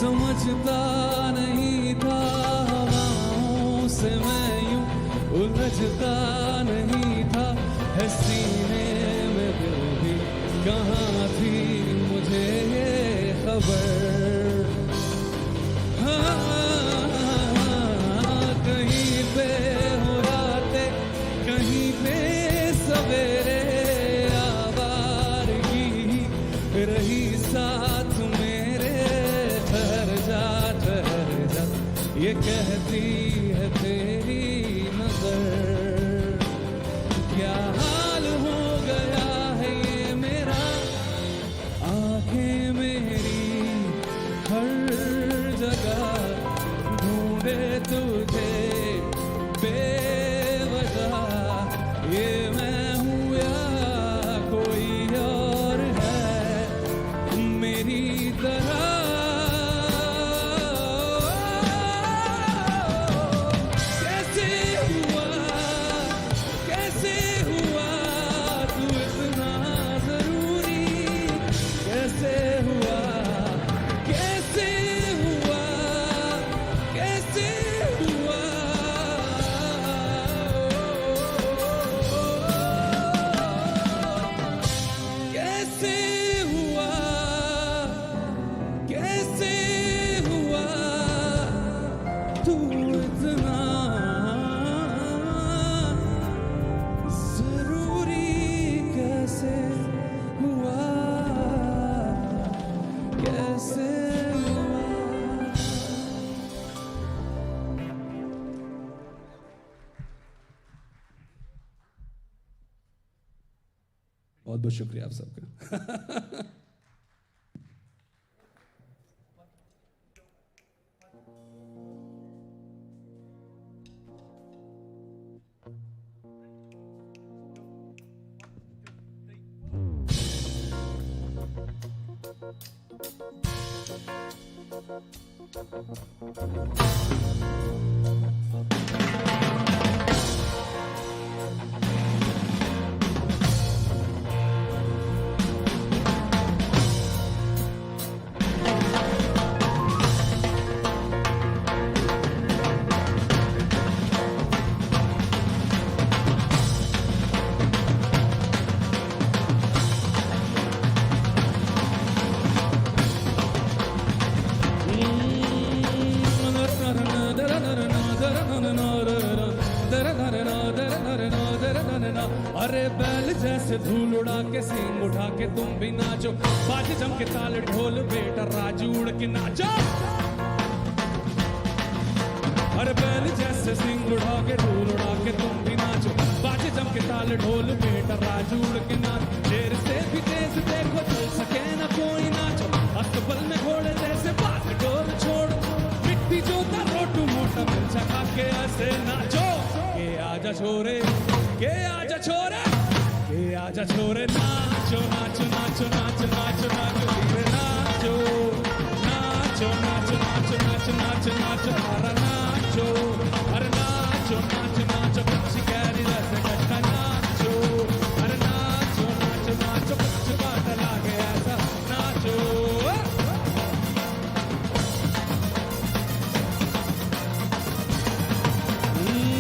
समझता नहीं था हवाओं से मैं यूं उलझता नहीं था है सीने में दिल भी कहाँ थी मुझे ये खबर कहीं पे हो रातें कहीं पे सवेरे आवारगी रही साथ मेरे ठहर जा ये कहती है तेरी नजर क्या हाल हो गया है ये मेरा आंखें मेरी हर जगह ढूंढे तुझे बेवजह ये मैं हूँ या कोई और है मेरी तरह बहुत बहुत शुक्रिया आप सबका अरे बैल जैसे धूल उड़ा के सींग उठा के तुम भी नाचो बाज जम के ताल ढोल बेटा राजू उड़ के नाचो अरे बैल जैसे सींग उठा के धूल उड़ा के तुम भी नाचो बाज जम के ताल ताल ढोल बेटा राजू उड़ के नाच, शेर से भी तेज देखो चल सके न कोई नाचो, अस्तबल में घोड़े जैसे बात डोर छोड़, मिट्टी जोता रोटू मोटा मिर्चा खा के ऐसे नाचो, के आजा छोरे, के आजा छोरे, के आजा छोरे, नाचो नाचो नाचो नाचो नाचो नाचो धीरे नाचो, नाचो नाचो नाचो नाचो नाचो नाचो अरे नाचो, अरे नाचो नाचो नाचो कच्ची कैरी जैसे कट्टा नाचो, अरे नाचो नाचो नाचो कुछ बात लागे ऐसा नाचो।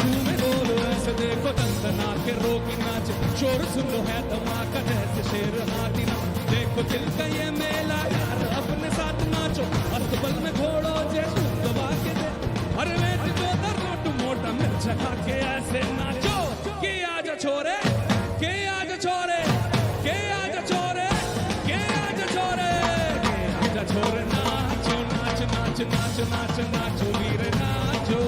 घूमे बोलो ऐसे देखो दंदना के रोकी नाच, शोर सुन लो है धमाका जैसे शेर हाथी ना, देखो दिल का ये मेला यार अपने साथ नाचो, अस्तबल में घोड़ो जैसे दबा के दे, अरे वेट जो रोटू मोटा मिर्चा खा के ऐसे नाचो, के आजा छोरे, के आजा छोरे, के आजा छोरे, के आजा छोरे, के आजा छोरे, नाचो नाचो नाचो नाचो नाचो नाचो वीरे नाचो,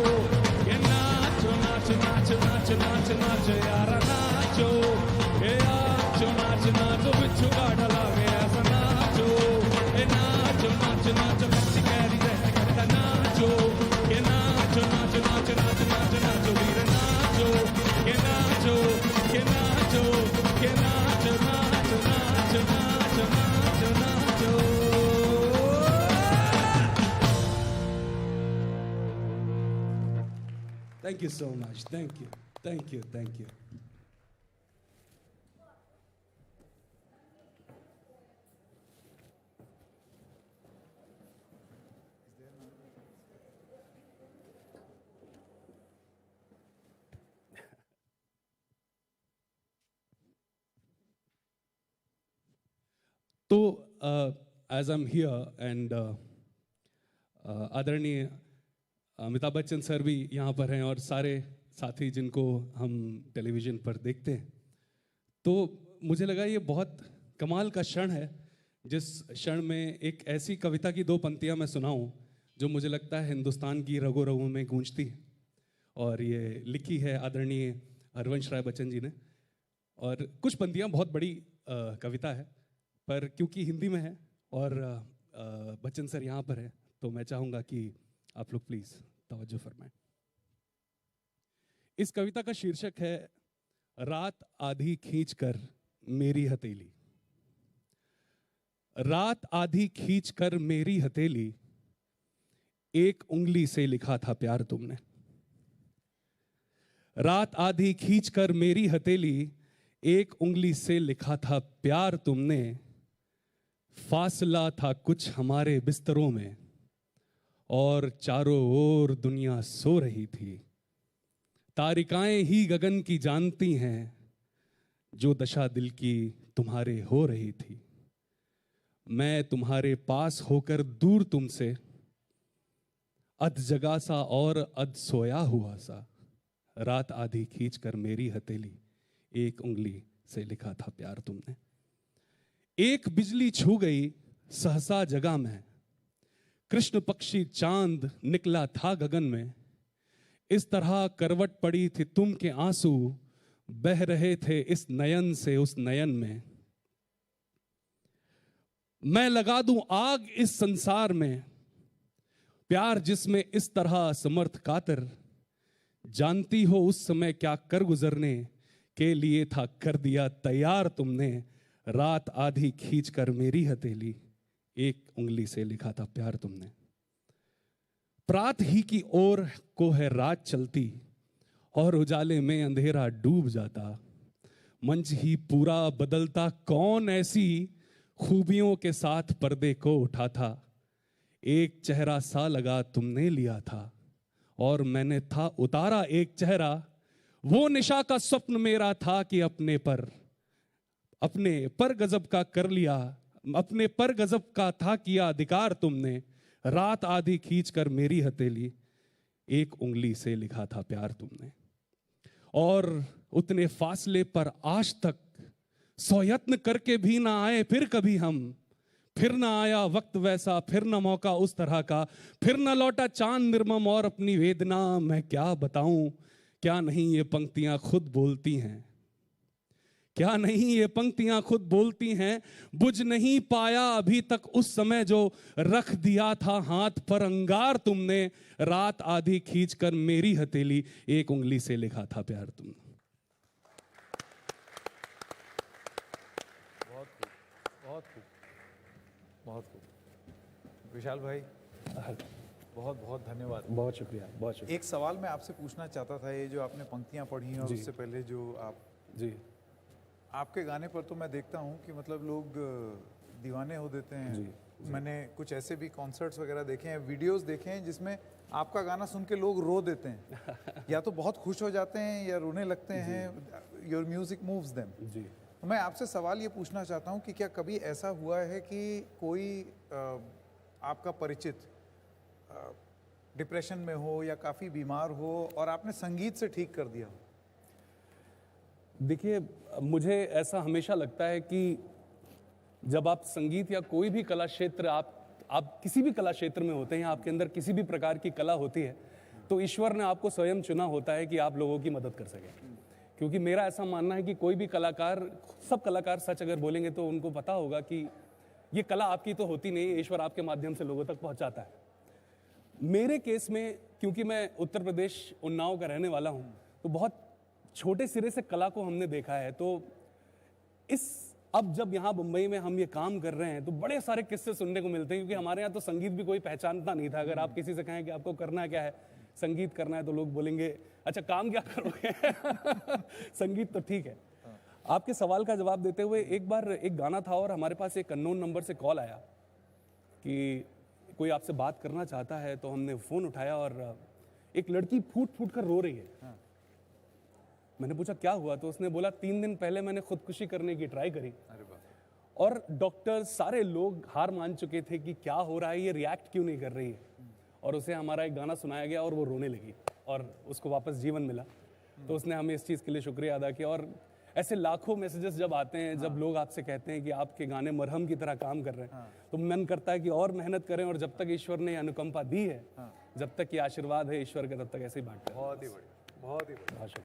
ये नाचो नाचो नाचो नाचो नाचो नाचो यार नाचो, ये नाचो नाचो नाचो बिच्छू गाढ़ा लागे ऐसा नाचो, ये नाचो नाचो नाचो कच्ची कैरी जैसे कट्टा नाचो, ये नाचो नाचो नाचो नाचो नाचो नाचो वीरे नाचो, ये नाचो, ये नाचो, ये नाचो नाचो नाचो नाचो नाचो नाचो। Thank you so much. Thank you. Thank you. Thank you. So, as I'm here and आदरणीय अमिताभ बच्चन सर भी यहाँ पर हैं और सारे साथी जिनको हम टेलीविज़न पर देखते हैं, तो मुझे लगा ये बहुत कमाल का क्षण है जिस क्षण में एक ऐसी कविता की दो पंक्तियाँ मैं सुनाऊँ जो मुझे लगता है हिंदुस्तान की रगों रगों में गूंजती है, और ये लिखी है आदरणीय हरवंश राय बच्चन जी ने, और कुछ पंक्तियाँ बहुत बड़ी कविता है पर क्योंकि हिंदी में है और बच्चन सर यहाँ पर है तो मैं चाहूँगा कि आप लोग प्लीज तवज्जो फरमाएं। इस कविता का शीर्षक है रात आधी खींचकर मेरी हथेली। रात आधी खींचकर मेरी हथेली, एक उंगली से लिखा था प्यार तुमने। रात आधी खींचकर मेरी हथेली, एक उंगली से लिखा था प्यार तुमने। फासला था कुछ हमारे बिस्तरों में और चारों ओर दुनिया सो रही थी। तारिकाएं ही गगन की जानती हैं जो दशा दिल की तुम्हारे हो रही थी। मैं तुम्हारे पास होकर दूर तुमसे, अध जगा सा और अध सोया हुआ सा। रात आधी खींचकर मेरी हथेली, एक उंगली से लिखा था प्यार तुमने। एक बिजली छू गई सहसा जगह में, कृष्ण पक्षी चांद निकला था गगन में। इस तरह करवट पड़ी थी तुम के आंसू, बह रहे थे इस नयन से उस नयन में। मैं लगा दूं आग इस संसार में, प्यार जिसमें इस तरह समर्थ कातर। जानती हो उस समय क्या कर गुजरने के लिए था कर दिया तैयार तुमने। रात आधी खींचकर मेरी हथेली, एक उंगली से लिखा था प्यार तुमने। प्रात ही की ओर को है रात चलती और उजाले में अंधेरा डूब जाता। मंच ही पूरा बदलता, कौन ऐसी खूबियों के साथ पर्दे को उठा था। एक चेहरा सा लगा तुमने लिया था और मैंने था उतारा एक चेहरा। वो निशा का स्वप्न मेरा था कि अपने पर गजब का कर लिया, अपने पर गजब का था किया अधिकार तुमने। रात आधी खींचकर मेरी हथेली, एक उंगली से लिखा था प्यार तुमने। और उतने फासले पर आज तक 100 यत्न करके भी ना आए फिर कभी हम। फिर ना आया वक्त वैसा, फिर ना मौका उस तरह का, फिर ना लौटा चांद निर्मम और अपनी वेदना मैं क्या बताऊं। क्या नहीं ये पंक्तियां खुद बोलती हैं। क्या नहीं ये पंक्तियां खुद बोलती हैं, बुझ नहीं पाया अभी तक उस समय जो रख दिया था हाथ पर अंगार तुमने, रात आधी खींचकर मेरी हथेली एक उंगली से लिखा था प्यार तुमने। बहुत खूब, बहुत खूब, बहुत खूब। विशाल भाई बहुत बहुत धन्यवाद। बहुत शुक्रिया, बहुत शुक्रिया। एक सवाल मैं आपसे पूछना चाहता था, ये जो आपने पंक्तियां पढ़ी और उससे पहले जो जी आपके गाने पर तो मैं देखता हूँ कि मतलब लोग दीवाने हो देते हैं। जी। मैंने कुछ ऐसे भी कॉन्सर्ट्स वगैरह देखे हैं, वीडियोस देखे हैं जिसमें आपका गाना सुन के लोग रो देते हैं या तो बहुत खुश हो जाते हैं या रोने लगते हैं। Your music moves them. जी। तो मैं आपसे सवाल ये पूछना चाहता हूँ कि क्या कभी ऐसा हुआ है कि कोई आपका परिचित डिप्रेशन में हो या काफ़ी बीमार हो और आपने संगीत से ठीक कर दिया हो? देखिए, मुझे ऐसा हमेशा लगता है कि जब आप संगीत या कोई भी कला क्षेत्र, आप किसी भी कला क्षेत्र में होते हैं, आपके अंदर किसी भी प्रकार की कला होती है, तो ईश्वर ने आपको स्वयं चुना होता है कि आप लोगों की मदद कर सकें। क्योंकि मेरा ऐसा मानना है कि कोई भी कलाकार, सब कलाकार सच अगर बोलेंगे तो उनको पता होगा कि ये कला आपकी तो होती नहीं, ईश्वर आपके माध्यम से लोगों तक पहुंचाता है। मेरे केस में, क्योंकि मैं उत्तर प्रदेश उन्नाव का रहने वाला हूँ, तो बहुत छोटे सिरे से कला को हमने देखा है। तो अब जब यहाँ मुंबई में हम ये काम कर रहे हैं तो बड़े सारे किस्से सुनने को मिलते हैं, क्योंकि हमारे यहाँ तो संगीत भी कोई पहचानता नहीं था। अगर आप किसी से कहें कि आपको करना क्या है, संगीत करना है, तो लोग बोलेंगे अच्छा काम क्या करोगे संगीत तो ठीक है। आपके सवाल का जवाब देते हुए, एक बार एक गाना था और हमारे पास एक अननोन नंबर से कॉल आया कि कोई आपसे बात करना चाहता है। तो हमने फ़ोन उठाया और एक लड़की फूट फूट कर रो रही है। मैंने पूछा क्या हुआ, तो उसने बोला 3 दिन पहले मैंने खुदकुशी करने की ट्राई करी और डॉक्टर सारे लोग हार मान चुके थे कि क्या हो रहा है, ये रिएक्ट क्यों नहीं कर रही है। और उसे हमारा एक गाना सुनाया गया और वो रोने लगी और उसको वापस जीवन मिला। तो उसने हमें इस चीज़ के लिए शुक्रिया अदा किया। और ऐसे लाखों मैसेजेस जब आते हैं, जब लोग आपसे कहते हैं कि आपके गाने मरहम की तरह काम कर रहे हैं, तो मन करता है कि और मेहनत करें। और जब तक ईश्वर ने अनुकंपा दी है, जब तक ये आशीर्वाद है ईश्वर का, तब तक ऐसे ही बांटते हैं। बहुत ही बढ़िया, बहुत ही बढ़िया।